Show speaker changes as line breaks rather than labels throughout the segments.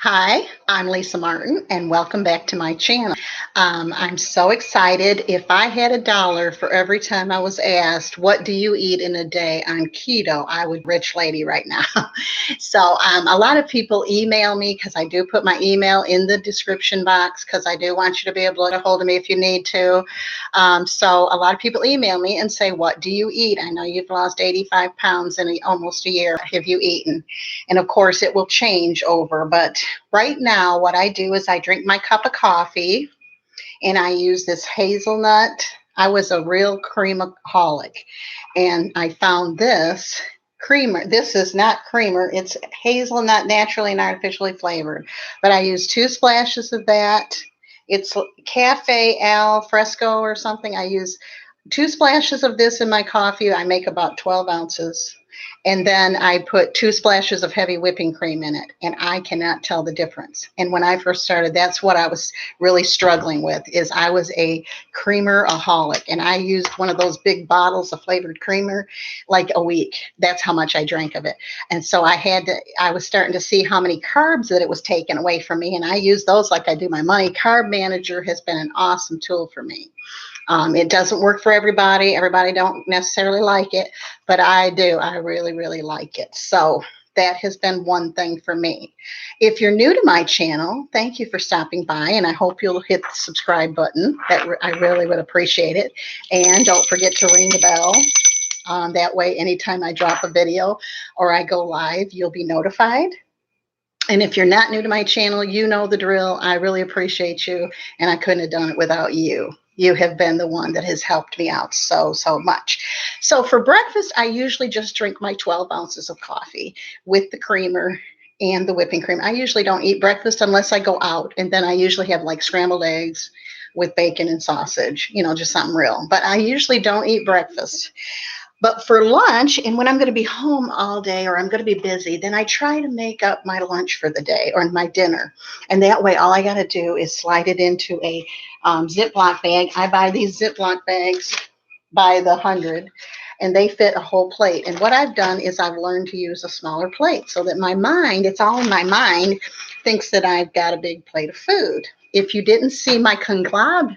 Hi, I'm Lisa Martin, and welcome back to my channel. I'm so excited. If I had $1 for every time I was asked, what do you eat in a day on keto, I would be a rich lady right now. So a lot of people email me because I do put my email in the description box because I do want you to be able to get a hold of me if you need to. So a lot of people email me and say, what do you eat? I know you've lost 85 pounds in almost a year. Have you eaten? And of course, it will change over, but right now, what I do is I drink my cup of coffee and I use this hazelnut. I was a real creamaholic and I found this creamer. This is not creamer, it's hazelnut, naturally and artificially flavored. But I use 2 splashes of that. It's Cafe Al Fresco or something. I use 2 splashes of this in my coffee. I make about 12 ounces. And then I put 2 splashes of heavy whipping cream in it. And I cannot tell the difference. And when I first started, that's what I was really struggling with is I was a creamer-aholic. And I used one of those big bottles of flavored creamer like a week. That's how much I drank of it. And so I was starting to see how many carbs that it was taking away from me. And I use those like I do my money. Carb Manager has been an awesome tool for me. It doesn't work for everybody. Everybody don't necessarily like it, but I do. I really, really like it. So that has been one thing for me. If you're new to my channel, thank you for stopping by, and I hope you'll hit the subscribe button. I really would appreciate it. And don't forget to ring the bell. That way, anytime I drop a video or I go live, you'll be notified. And if you're not new to my channel, you know the drill. I really appreciate you, and I couldn't have done it without you. You have been the one that has helped me out so, so much. So for breakfast, I usually just drink my 12 ounces of coffee with the creamer and the whipping cream. I usually don't eat breakfast unless I go out, and then I usually have like scrambled eggs with bacon and sausage, just something real. But I usually don't eat breakfast. But for lunch, and when I'm going to be home all day or I'm going to be busy, then I try to make up my lunch for the day or my dinner. And that way, all I got to do is slide it into a Ziploc bag. I buy these Ziploc bags by the 100, and they fit a whole plate. And what I've done is I've learned to use a smaller plate so that my mind, it's all in my mind, thinks that I've got a big plate of food. If you didn't see my conglob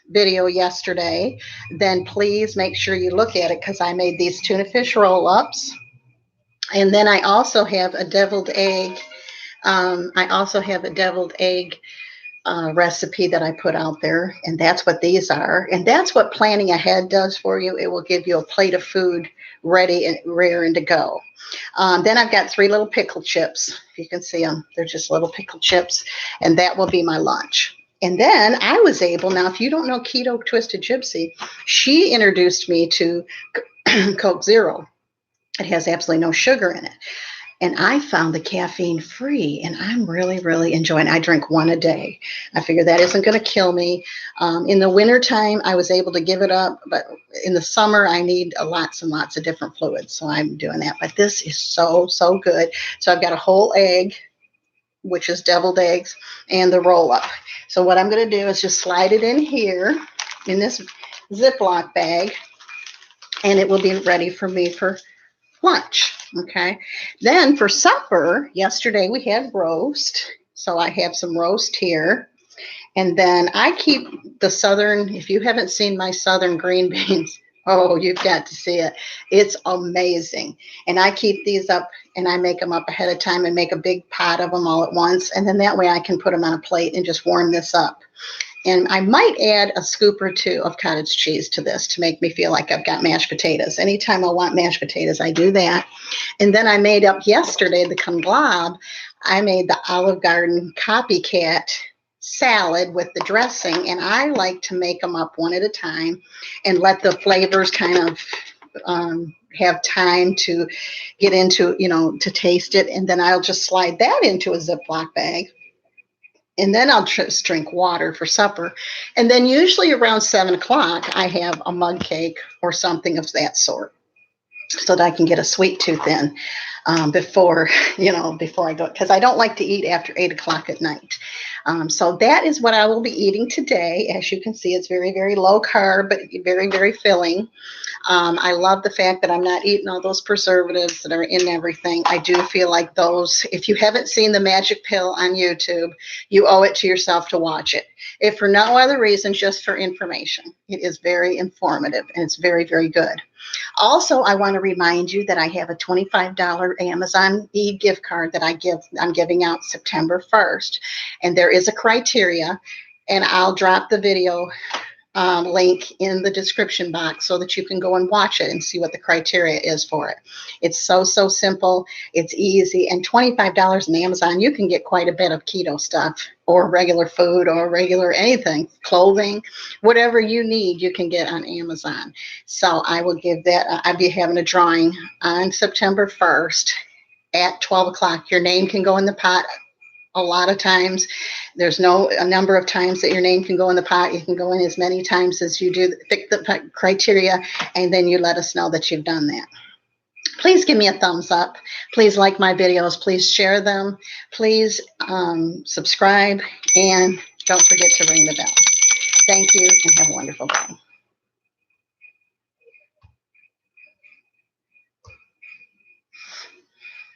video yesterday, then please make sure you look at it because I made these tuna fish roll-ups. And then I also have a deviled egg. Recipe that I put out there, and that's what these are. And that's what planning ahead does for you. It will give you a plate of food ready and rearing to go. Then I've got 3 little pickle chips. If you can see them, they're just little pickle chips, and that will be my lunch. And then I was able, now if you don't know Keto Twisted Gypsy, she introduced me to Coke Zero. It has absolutely no sugar in it. And I found the caffeine free, and I'm really, really enjoying it. I drink 1 a day. I figure that isn't going to kill me. In the wintertime, I was able to give it up, but in the summer, I need lots and lots of different fluids, so I'm doing that. But this is so, so good. So I've got a whole egg, which is deviled eggs, and the roll-up. So what I'm going to do is just slide it in here in this Ziploc bag, and it will be ready for me for lunch. Okay. Then for supper, yesterday we had roast. So I have some roast here. And then I keep the southern, if you haven't seen my southern green beans, oh, you've got to see it. It's amazing. And I keep these up and I make them up ahead of time and make a big pot of them all at once. And then that way I can put them on a plate and just warm this up. And I might add a scoop or 2 of cottage cheese to this to make me feel like I've got mashed potatoes. Anytime I want mashed potatoes, I do that. And then I made up yesterday the conglob. I made the Olive Garden copycat salad with the dressing. And I like to make them up one at a time and let the flavors kind of have time to get into, to taste it. And then I'll just slide that into a Ziploc bag. And then I'll just drink water for supper. And then usually around 7 o'clock, I have a mug cake or something of that sort. so that I can get a sweet tooth in before, before I go, because I don't like to eat after 8 o'clock at night. So that is what I will be eating today. As you can see, it's very, very low carb, but very, very filling. I love the fact that I'm not eating all those preservatives that are in everything. I do feel like those, if you haven't seen the magic pill on YouTube, you owe it to yourself to watch it. If for no other reason, just for information. It is very informative and it's very, very good. Also, I want to remind you that I have a $25 Amazon gift card that I'm giving out September 1st. And there is a criteria, and I'll drop the video link in the description box so that you can go and watch it and see what the criteria is for it. It's so, so simple. It's easy. And $25 on Amazon, you can get quite a bit of keto stuff or regular food or regular anything, clothing, whatever you need, you can get on Amazon. So I will give that, I'll be having a drawing on September 1st at 12 o'clock. Your name can go in the pot. A lot of times, there's a number of times that your name can go in the pot. You can go in as many times as you do, pick the criteria, and then you let us know that you've done that. Please give me a thumbs up. Please like my videos. Please share them. Please subscribe, and don't forget to ring the bell. Thank you, and have a wonderful day.